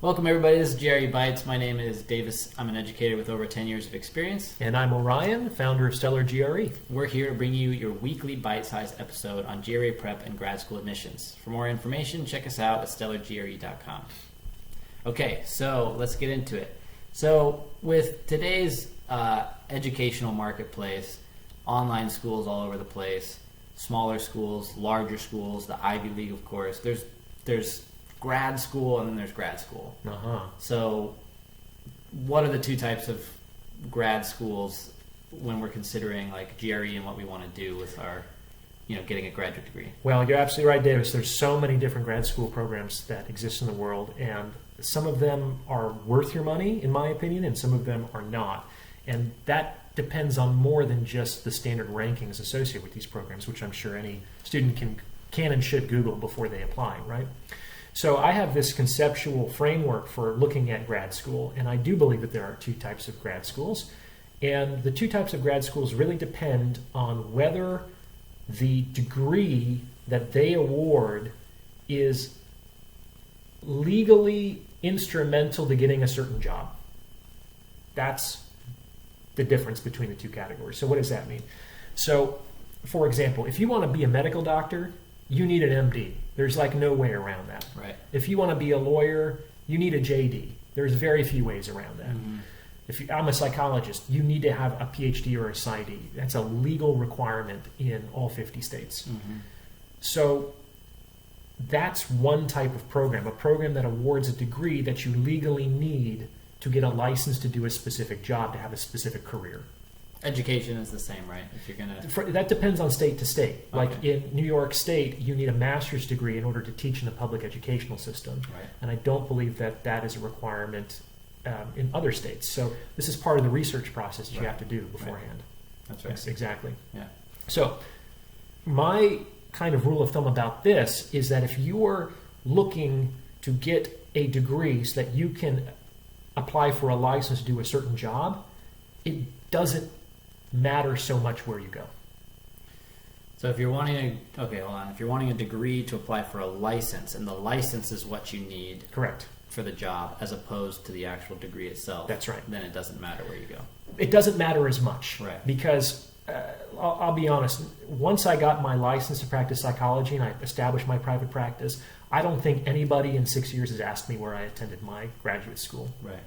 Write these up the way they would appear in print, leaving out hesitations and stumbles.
Welcome everybody, this is GRE Bites. My name is Davis. I'm an educator with over 10 years of experience. And I'm Orion, founder of StellarGRE. We're here to bring you your weekly bite-sized episode on GRE prep and grad school admissions. For more information, check us out at StellarGRE.com. Okay, so let's get into it. So with today's educational marketplace, online schools all over the place, smaller schools, larger schools, the Ivy League, of course, there's grad school and then there's grad school. So what are the two types of grad schools when we're considering like GRE and what we want to do with our, getting a graduate degree? Well, you're absolutely right, Davis. There's so many different grad school programs that exist in the world, and some of them are worth your money, in my opinion, and some of them are not. And that depends on more than just the standard rankings associated with these programs, which I'm sure any student can and should Google before they apply, right? So I have this conceptual framework for looking at grad school, and I do believe that there are two types of grad schools. And the two types of grad schools really depend on whether the degree that they award is legally instrumental to getting a certain job. That's the difference between the two categories. So what does that mean? So, for example, if you want to be a medical doctor, you need an MD. There's like no way around that. Right. If you want to be a lawyer, you need a JD. There's very few ways around that. Mm-hmm. I'm a psychologist, you need to have a PhD or a PsyD. That's a legal requirement in all 50 states. Mm-hmm. So that's one type of program, a program that awards a degree that you legally need to get a license to do a specific job, to have a specific career. Education is the same, right? If you're gonna that depends on state to state. Okay. Like in New York State, you need a master's degree in order to teach in the public educational system. Right. And I don't believe that is a requirement in other states. So this is part of the research process that you have to do beforehand. Right. That's right. Yes, exactly. Yeah. So my kind of rule of thumb about this is that if you're looking to get a degree so that you can apply for a license to do a certain job, it doesn't matter so much where you go. So if you're wanting if you're wanting a degree to apply for a license, and the license is what you need, correct, for the job as opposed to the actual degree itself. That's right. Then it doesn't matter where you go. It doesn't matter as much, right? Because I'll be honest. Once I got my license to practice psychology and I established my private practice, I don't think anybody in 6 years has asked me where I attended my graduate school. Right.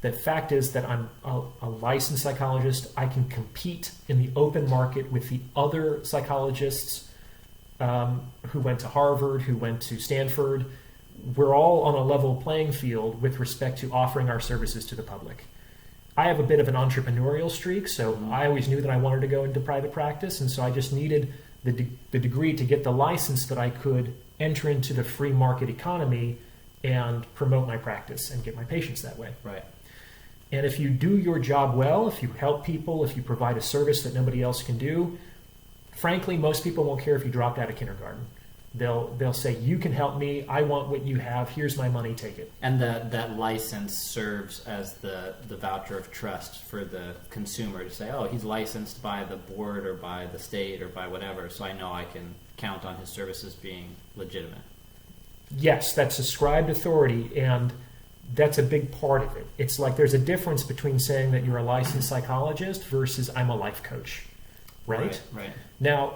The fact is that I'm a licensed psychologist. I can compete in the open market with the other psychologists who went to Harvard, who went to Stanford. We're all on a level playing field with respect to offering our services to the public. I have a bit of an entrepreneurial streak, so I always knew that I wanted to go into private practice, and so I just needed the degree to get the license that I could enter into the free market economy and promote my practice and get my patients that way. Right. And if you do your job well, if you help people, if you provide a service that nobody else can do, frankly, most people won't care if you dropped out of kindergarten. They'll say, you can help me, I want what you have, here's my money, take it. And that license serves as the voucher of trust for the consumer to say, oh, he's licensed by the board or by the state or by whatever, so I know I can count on his services being legitimate. Yes, that's ascribed authority, and that's a big part of it. It's like there's a difference between saying that you're a licensed psychologist versus I'm a life coach, right? Right. Now,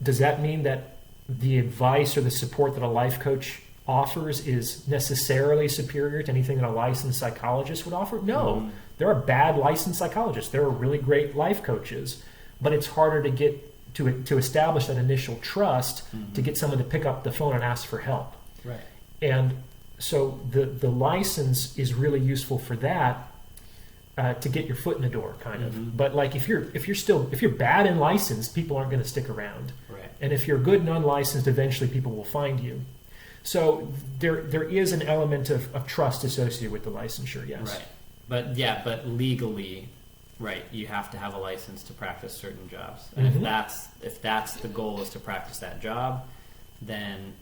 does that mean that the advice or the support that a life coach offers is necessarily superior to anything that a licensed psychologist would offer? No. Mm-hmm. There are bad licensed psychologists. There are really great life coaches, but it's harder to get to establish that initial trust to get someone to pick up the phone and ask for help. Right. And so the license is really useful for that, to get your foot in the door, kind of. But like if you're bad in license, people aren't going to stick around. Right. And if you're good and unlicensed, eventually people will find you. So there is an element of trust associated with the licensure, yes. Right. But legally, right, you have to have a license to practice certain jobs. And if that's the goal, is to practice that job, then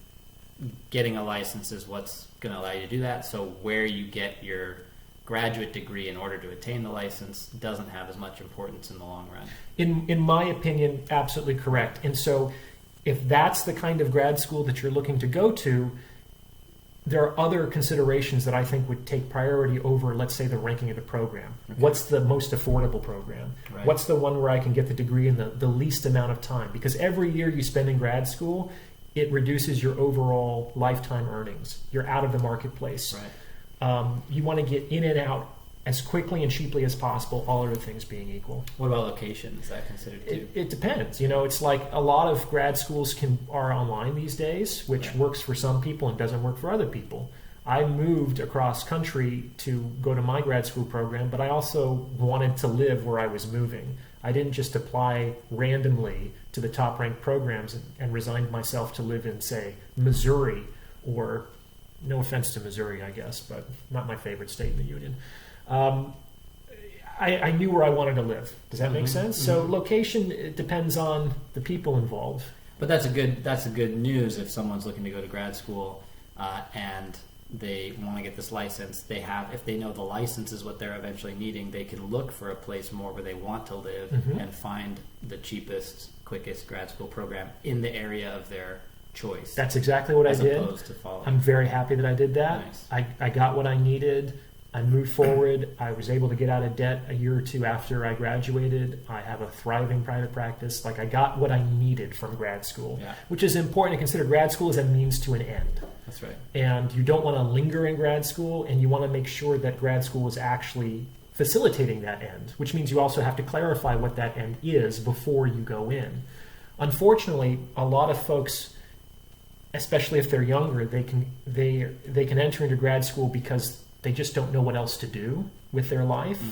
getting a license is what's going to allow you to do that. So where you get your graduate degree in order to attain the license doesn't have as much importance in the long run. In my opinion, absolutely correct. And so if that's the kind of grad school that you're looking to go to, there are other considerations that I think would take priority over, let's say, the ranking of the program. Okay. What's the most affordable program? Right. What's the one where I can get the degree in the least amount of time? Because every year you spend in grad school, it reduces your overall lifetime earnings. You're out of the marketplace. Right. You want to get in and out as quickly and cheaply as possible, all other things being equal. What about location? Is that considered too? It depends. It's like a lot of grad schools are online these days, which Right. works for some people and doesn't work for other people. I moved across country to go to my grad school program, but I also wanted to live where I was moving. I didn't just apply randomly to the top ranked programs and resigned myself to live in, say, Missouri, or, no offense to Missouri, I guess, but not my favorite state in the union. I knew where I wanted to live. Does that make sense? So location, it depends on the people involved. But that's a good news if someone's looking to go to grad school and they want to get this license. If they know the license is what they're eventually needing, they can look for a place more where they want to live and find the cheapest, quickest grad school program in the area of their choice. That's exactly what I did. As opposed to following. I'm very happy that I did that. Nice. I got what I needed. I moved forward. I was able to get out of debt a year or two after I graduated. I have a thriving private practice. Like, I got what I needed from grad school, which is important to consider. Grad school is a means to an end. That's right. And you don't want to linger in grad school, and you want to make sure that grad school is actually facilitating that end, which means you also have to clarify what that end is before you go in. Unfortunately, a lot of folks, especially if they're younger, they can enter into grad school because they just don't know what else to do with their life.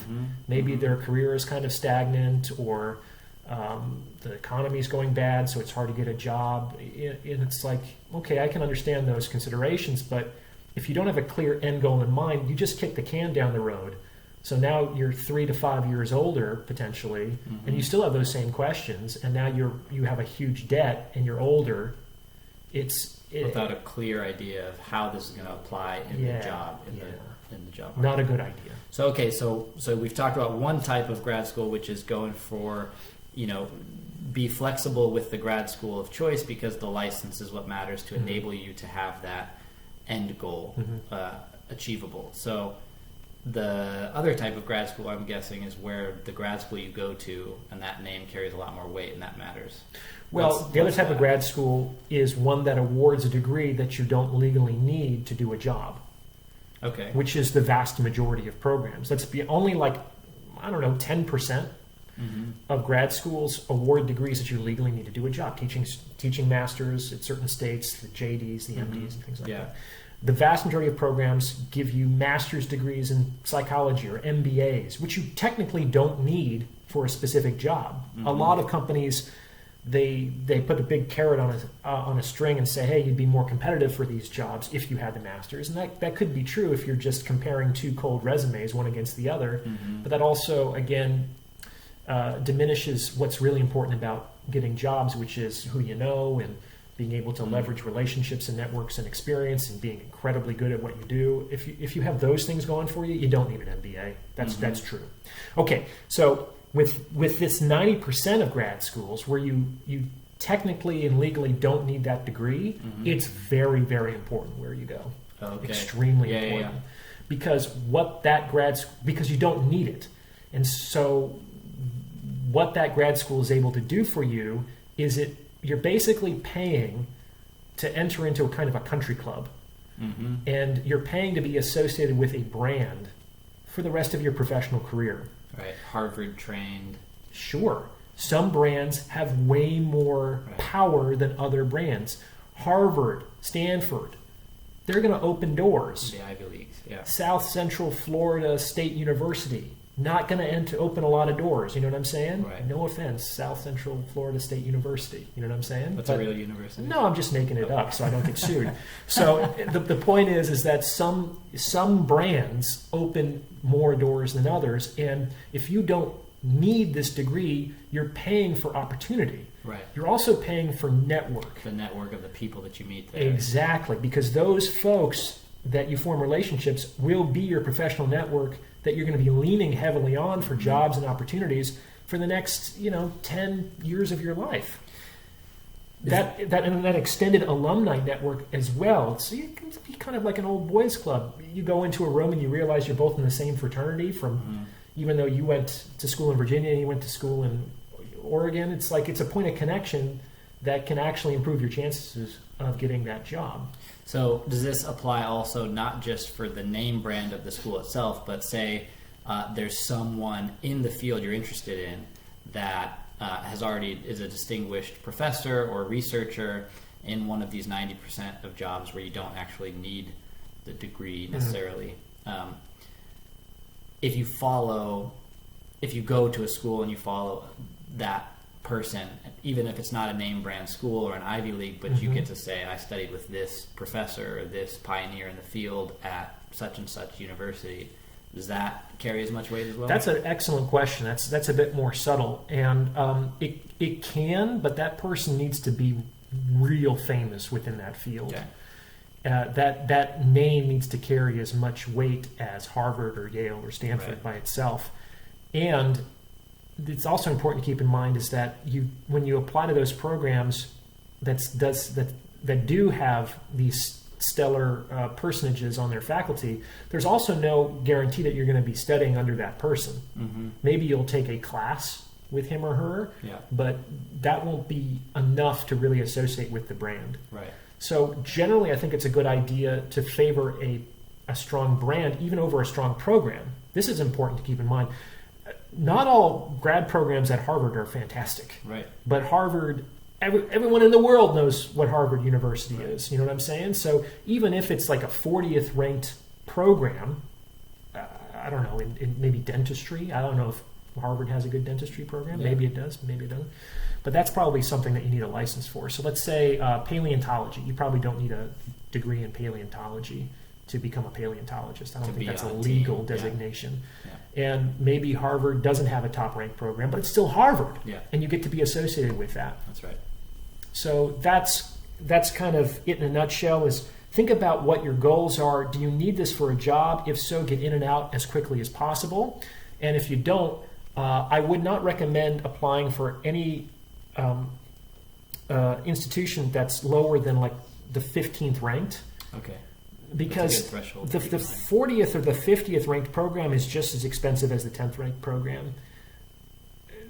Maybe their career is kind of stagnant, or the economy's going bad, so it's hard to get a job. And it's like, okay, I can understand those considerations, but if you don't have a clear end goal in mind, you just kick the can down the road. So now you're 3 to 5 years older, potentially, and you still have those same questions, and now you have a huge debt, and you're older. Without a clear idea of how this is going to apply in the job, in the job market. Not a good idea. So okay, so we've talked about one type of grad school, which is going for, be flexible with the grad school of choice, because the license is what matters to enable you to have that end goal achievable. So the other type of grad school, I'm guessing, is where the grad school you go to, and that name carries a lot more weight, and that matters. Well, the other type of grad school is one that awards a degree that you don't legally need to do a job. Okay. Which is the vast majority of programs. That's only 10% of grad schools award degrees that you legally need to do a job. Teaching masters at certain states, the JDs, the MDs, and things like that. The vast majority of programs give you master's degrees in psychology or MBAs, which you technically don't need for a specific job. A lot of companies, they put a big carrot on a string and say, hey, you'd be more competitive for these jobs if you had the master's. And that could be true if you're just comparing two cold resumes, one against the other. But that also, again, diminishes what's really important about getting jobs, which is who you know, and being able to leverage relationships and networks and experience, and being incredibly good at what you do. If you have those things going for you, you don't need an MBA. That's true. Okay, so with this 90% of grad schools where you technically and legally don't need that degree, it's very, very important where you go. Okay. Extremely important. Because because you don't need it. And so what that grad school is able to do for you is you're basically paying to enter into a kind of a country club. And you're paying to be associated with a brand for the rest of your professional career. Right, Harvard trained. Sure. Some brands have way more power than other brands. Harvard, Stanford, they're going to open doors. The Ivy Leagues, yeah. South Central Florida State University, not going to open a lot of doors. You know what I'm saying? Right. No offense, South Central Florida State University. You know what I'm saying? That's a real university? No, I'm just making it up so I don't get sued. So the point is that some brands open more doors than others, and if you don't need this degree, you're paying for opportunity. Right. You're also paying for network. The network of the people that you meet there. Exactly, because those folks that you form relationships will be your professional network that you're going to be leaning heavily on for jobs and opportunities for the next 10 years of your life. that extended alumni network as well. So you can be kind of like an old boys club. You go into a room and you realize you're both in the same fraternity from, even though you went to school in Virginia and you went to school in Oregon. It's like it's a point of connection that can actually improve your chances of getting that job. So does this apply also not just for the name brand of the school itself, but say there's someone in the field you're interested in that is a distinguished professor or researcher in one of these 90% of jobs where you don't actually need the degree necessarily. If you go to a school and you follow that person, even if it's not a name brand school or an Ivy League, but you get to say, I studied with this professor or this pioneer in the field at such and such university, does that carry as much weight as well? That's an excellent question. That's a bit more subtle, and it can, but that person needs to be real famous within that field. Okay. That name needs to carry as much weight as Harvard or Yale or Stanford by itself. And it's also important to keep in mind is that when you apply to those programs that do have these stellar personages on their faculty, there's also no guarantee that you're going to be studying under that person. Maybe you'll take a class with him or her, but that won't be enough to really associate with the brand. Right. So generally, I think it's a good idea to favor a strong brand even over a strong program. This is important to keep in mind. Not all grad programs at Harvard are fantastic. Right. But Harvard, everyone in the world knows what Harvard University is. You know what I'm saying? So even if it's like a 40th ranked program, I don't know, in maybe dentistry. I don't know if Harvard has a good dentistry program. Maybe it does, maybe it doesn't. But that's probably something that you need a license for. So let's say paleontology. You probably don't need a degree in paleontology to become a paleontologist. I don't think that's a legal designation. And maybe Harvard doesn't have a top-ranked program, but it's still Harvard. And you get to be associated with that. That's right. So that's kind of it in a nutshell, is think about what your goals are. Do you need this for a job? If so, get in and out as quickly as possible. And if you don't, I would not recommend applying for any institution that's lower than like the 15th ranked. Okay. Because the 40th or the 50th ranked program is just as expensive as the 10th ranked program,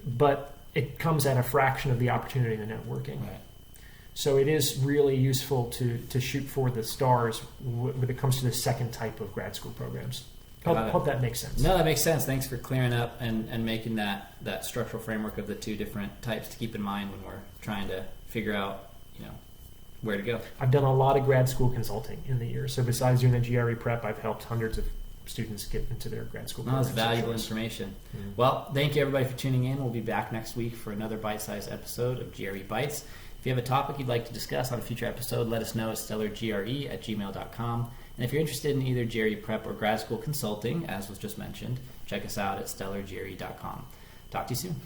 but it comes at a fraction of the opportunity in the networking. Right. So it is really useful to shoot for the stars when it comes to the second type of grad school programs. Hope that makes sense. No, that makes sense. Thanks for clearing up and making that structural framework of the two different types to keep in mind when we're trying to figure out, where to go. I've done a lot of grad school consulting in the year. So besides doing the GRE prep, I've helped hundreds of students get into their grad school programs. That's valuable information. Well, thank you everybody for tuning in. We'll be back next week for another bite-sized episode of GRE Bites. If you have a topic you'd like to discuss on a future episode, let us know at StellarGRE@gmail.com. And if you're interested in either GRE prep or grad school consulting, as was just mentioned, check us out at StellarGRE.com. Talk to you soon.